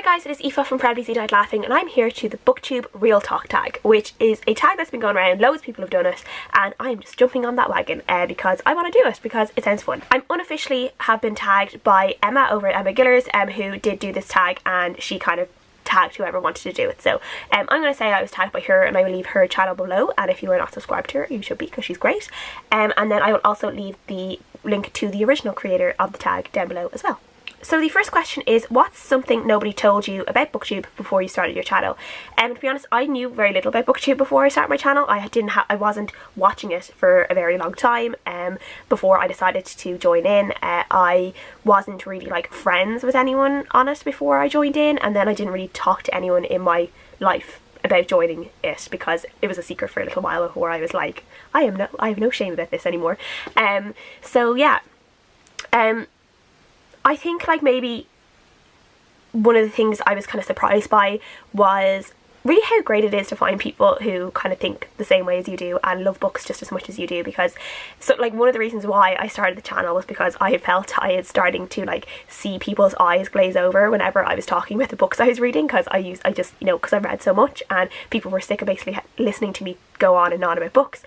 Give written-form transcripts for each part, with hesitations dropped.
Hi guys, it is Aoife from Proudly Died Laughing, and I'm here to the BookTube Real Talk tag, which is a tag that's been going around. Loads of people have done it, and I'm just jumping on that wagon because I want to do it because it sounds fun. I'm unofficially have been tagged by Emma over at Emma Gillers, who did do this tag, and she kind of tagged whoever wanted to do it. So I'm going to say I was tagged by her, and I will leave her channel below, and if you are not subscribed to her, you should be because she's great. And then I will also leave the link to the original creator of the tag down below as well. So the first question is, what's something nobody told you about BookTube before you started your channel? To be honest, I knew very little about BookTube before I started my channel. I wasn't watching it for a very long time before I decided to join in. I wasn't really like friends with anyone on it before I joined in, and then I didn't really talk to anyone in my life about joining it because it was a secret for a little while before I was like, I have no shame about this anymore. So yeah. I think like maybe one of the things I was kind of surprised by was really how great it is to find people who kind of think the same way as you do and love books just as much as you do, because so like one of the reasons why I started the channel was because I felt I had starting to like see people's eyes glaze over whenever I was talking about the books I was reading, because I just because I read so much and people were sick of basically listening to me go on and on about books.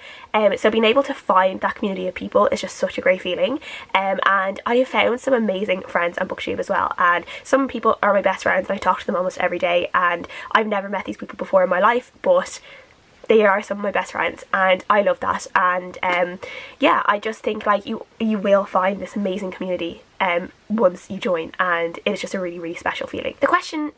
So being able to find that community of people is just such a great feeling, and I have found some amazing friends on BookTube as well, and some people are my best friends and I talk to them almost every day, and I've never met these people before in my life, but they are some of my best friends and I love that. And yeah, I just think like you will find this amazing community once you join, and it is just a really, really special feeling. The question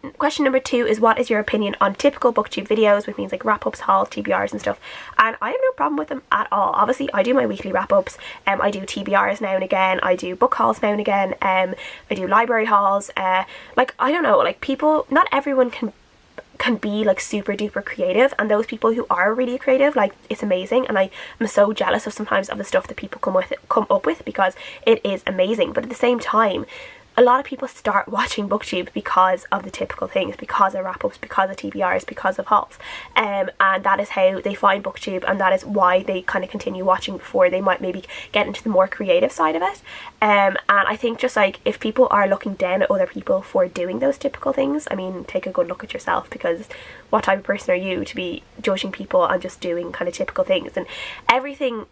number 2 is, what is your opinion on typical BookTube videos, which means like wrap-ups, hauls, TBRs and stuff? And I have no problem with them at all. Obviously I do my weekly wrap-ups, I do TBRs now and again, I do book hauls now and again, I do library hauls, like I don't know, like people, not everyone can be like super duper creative, and those people who are really creative, like it's amazing, and I am so jealous of sometimes of the stuff that people come up with because it is amazing. But at the same time, a lot of people start watching BookTube because of the typical things, because of wrap-ups, because of TBRs, because of hauls, and that is how they find BookTube, and that is why they kind of continue watching before they might maybe get into the more creative side of it. And I think just like if people are looking down at other people for doing those typical things, I mean, take a good look at yourself, because what type of person are you to be judging people on just doing kind of typical things? And everything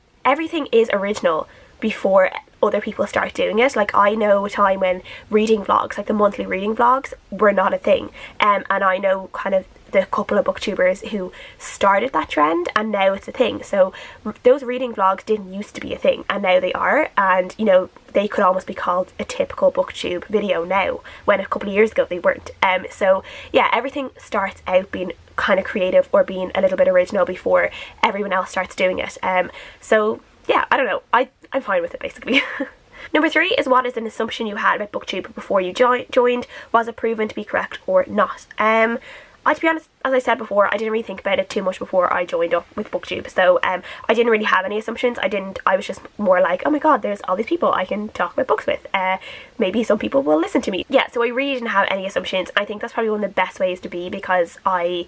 is original before other people start doing it. Like I know a time when reading vlogs, like the monthly reading vlogs, were not a thing, and I know kind of the couple of booktubers who started that trend, and now it's a thing. So those reading vlogs didn't used to be a thing, and now they are, and they could almost be called a typical booktube video now, when a couple of years ago they weren't. So yeah, everything starts out being kind of creative or being a little bit original before everyone else starts doing it. So yeah, I don't know, I'm fine with it basically. Number 3 is, what is an assumption you had about BookTube before you joined? Was it proven to be correct or not? To be honest, as I said before, I didn't really think about it too much before I joined up with BookTube, so I didn't really have any assumptions. I was just more like, oh my god, there's all these people I can talk about books with, maybe some people will listen to me. Yeah, so I really didn't have any assumptions. I think that's probably one of the best ways to be, because I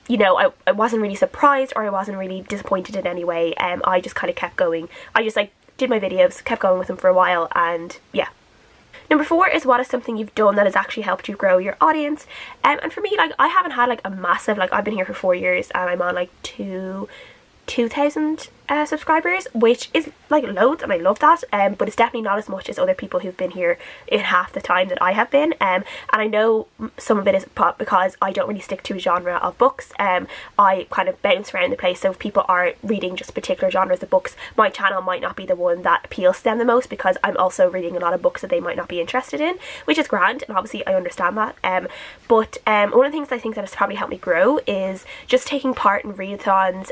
wasn't really surprised, or I wasn't really disappointed in any way. I just kind of kept going. I just like did my videos, kept going with them for a while, and yeah. Number 4 is, what is something you've done that has actually helped you grow your audience? And for me, like I haven't had like a massive, like I've been here for 4 years and I'm on like 2,000 subscribers, which is like loads, and I love that, but it's definitely not as much as other people who've been here in half the time that I have been, and I know some of it is because I don't really stick to a genre of books. I kind of bounce around the place, so if people are reading just particular genres of books, my channel might not be the one that appeals to them the most, because I'm also reading a lot of books that they might not be interested in, which is grand, and obviously I understand that. But one of the things I think that has probably helped me grow is just taking part in readathons.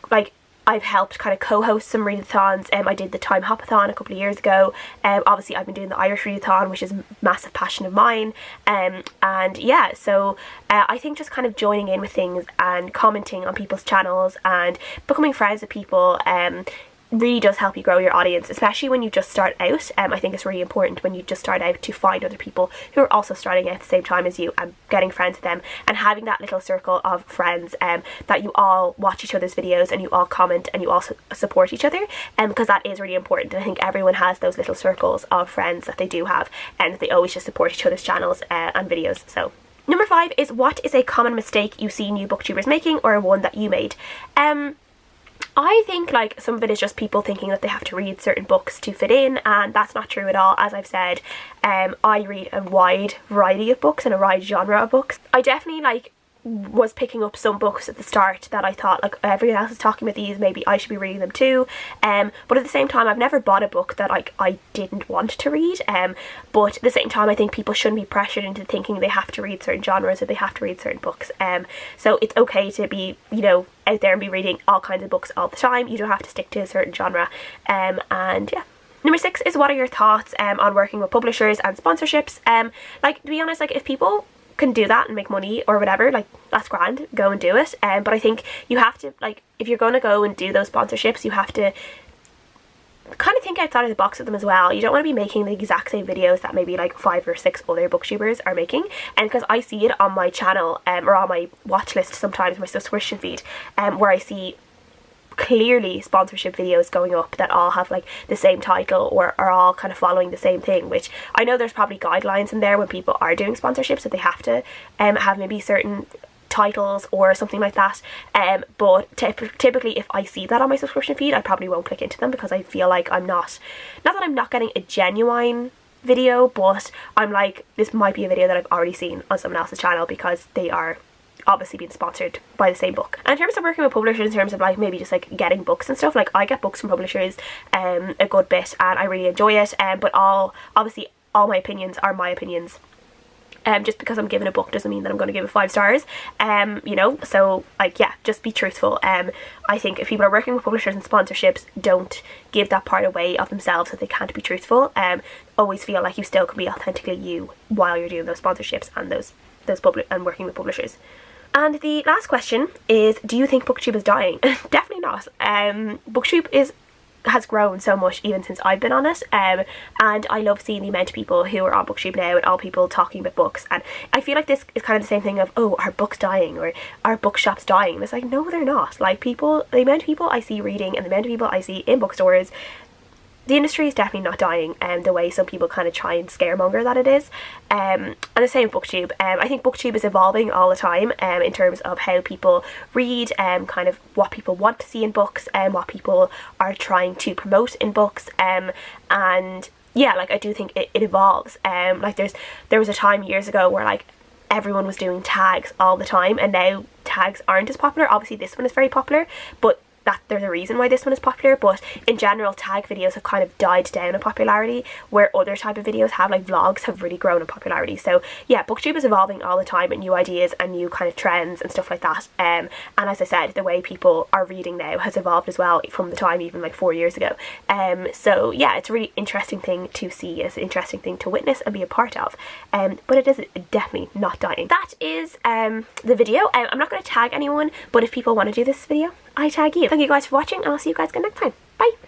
Like I've helped kind of co-host some readathons. I did the Time Hopathon a couple of years ago. Obviously I've been doing the Irish readathon, which is a massive passion of mine. And yeah, so I think just kind of joining in with things and commenting on people's channels and becoming friends with people really does help you grow your audience, especially when you just start out. I think it's really important when you just start out to find other people who are also starting out at the same time as you and getting friends with them, and having that little circle of friends that you all watch each other's videos and you all comment and you also support each other, because that is really important. And I think everyone has those little circles of friends that they do have, and that they always just support each other's channels and videos. So number 5 is, what is a common mistake you see new booktubers making, or one that you made? I think like some of it is just people thinking that they have to read certain books to fit in, and that's not true at all. As I've said, I read a wide variety of books and a wide genre of books. I definitely like was picking up some books at the start that I thought, like, everyone else is talking about these, maybe I should be reading them too, but at the same time I've never bought a book that like I didn't want to read, but at the same time I think people shouldn't be pressured into thinking they have to read certain genres or they have to read certain books, so it's okay to be, you know, out there and be reading all kinds of books all the time. You don't have to stick to a certain genre, and yeah. Number 6 is, what are your thoughts on working with publishers and sponsorships? Like, to be honest, like, if people can do that and make money or whatever, like, that's grand, go and do it, but I think you have to, like, if you're going to go and do those sponsorships, you have to kind of think outside of the box with them as well. You don't want to be making the exact same videos that maybe like 5 or 6 other booktubers are making, and because I see it on my channel or on my watch list sometimes, my subscription feed, where I see clearly sponsorship videos going up that all have like the same title or are all kind of following the same thing, which I know there's probably guidelines in there when people are doing sponsorships that they have to have maybe certain titles or something like that, but typically if I see that on my subscription feed, I probably won't click into them, because I feel like I'm not that I'm not getting a genuine video, but I'm like, this might be a video that I've already seen on someone else's channel because they are obviously being sponsored by the same book. And in terms of working with publishers, in terms of like maybe just like getting books and stuff, like I get books from publishers a good bit and I really enjoy it, but obviously all my opinions are my opinions. Just because I'm given a book doesn't mean that I'm going to give it 5 stars, you know, so like, yeah, just be truthful. I think if people are working with publishers and sponsorships, don't give that part away of themselves that they can't be truthful. Always feel like you still can be authentically you while you're doing those sponsorships and those and working with publishers. And the last question is, do you think BookTube is dying? Definitely not. BookTube has grown so much even since I've been on it, and I love seeing the amount of people who are on BookTube now and all people talking about books, and I feel like this is kind of the same thing of, oh, are books dying or are bookshops dying? And it's like, no, they're not. Like, the amount of people I see reading and the amount of people I see in bookstores, the industry is definitely not dying, the way some people kind of try and scaremonger that it is. And the same with BookTube. I think BookTube is evolving all the time in terms of how people read, kind of what people want to see in books, and what people are trying to promote in books, and yeah, like, I do think it evolves. Like, there was a time years ago where like everyone was doing tags all the time, and now tags aren't as popular. Obviously this one is very popular, but that there's a reason why this one is popular, but in general tag videos have kind of died down in popularity, where other type of videos have, like vlogs, have really grown in popularity. So yeah, BookTube is evolving all the time with new ideas and new kind of trends and stuff like that, and as I said, the way people are reading now has evolved as well from the time even like 4 years ago. So yeah, it's a really interesting thing to see, it's an interesting thing to witness and be a part of, but it is definitely not dying. That is the video. I'm not going to tag anyone, but if people want to do this video, I tag you. Thank you guys for watching, and I'll see you guys again next time. Bye!